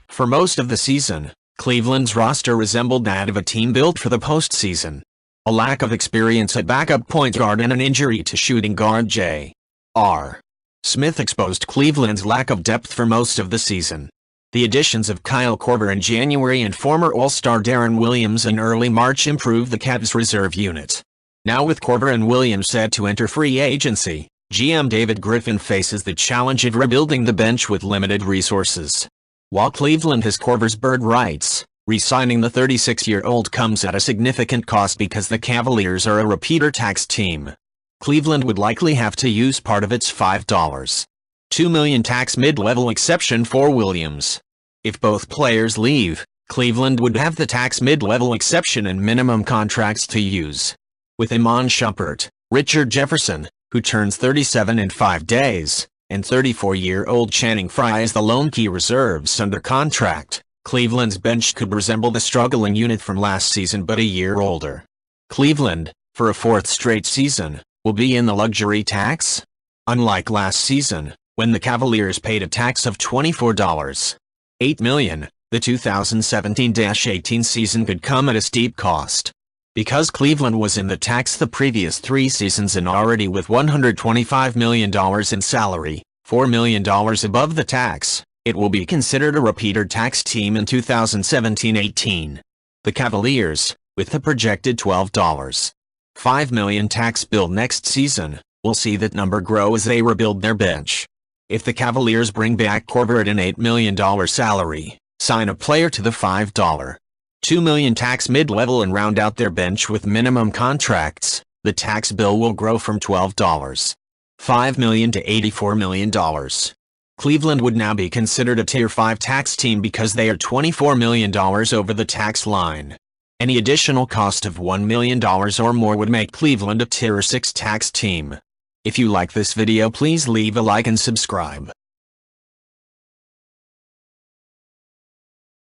For most of the season, Cleveland's roster resembled that of a team built for the postseason. A lack of experience at backup point guard and an injury to shooting guard J.R. Smith exposed Cleveland's lack of depth for most of the season. The additions of Kyle Korver in January and former All-Star Deron Williams in early March improved the Cavs' reserve unit. Now with Korver and Williams set to enter free agency, GM David Griffin faces the challenge of rebuilding the bench with limited resources. While Cleveland has Korver's bird rights, re-signing the 36-year-old comes at a significant cost because the Cavaliers are a repeater tax team. Cleveland would likely have to use part of its $5.2 million tax mid-level exception for Williams. If both players leave, Cleveland would have the tax mid-level exception and minimum contracts to use. With Iman Shumpert, Richard Jefferson, who turns 37 in 5 days, and 34-year-old Channing Frye as the lone key reserves under contract, Cleveland's bench could resemble the struggling unit from last season but a year older. Cleveland, for a 4th straight season, will be in the luxury tax? Unlike last season, when the Cavaliers paid a tax of $24.8 million, the 2017-18 season could come at a steep cost. Because Cleveland was in the tax the previous 3 seasons and already with $125 million in salary, $4 million above the tax, it will be considered a repeater tax team in 2017-18. The Cavaliers, with the projected $12.5 million tax bill next season, will see that number grow as they rebuild their bench. If the Cavaliers bring back Korver at an $8 million salary, sign a player to the $5.2 million tax mid-level and round out their bench with minimum contracts, the tax bill will grow from $12.5 million to $84 million. Cleveland would now be considered a Tier 5 tax team because they are $24 million over the tax line. Any additional cost of $1 million or more would make Cleveland a Tier 6 tax team. If you like this video, please leave a like and subscribe.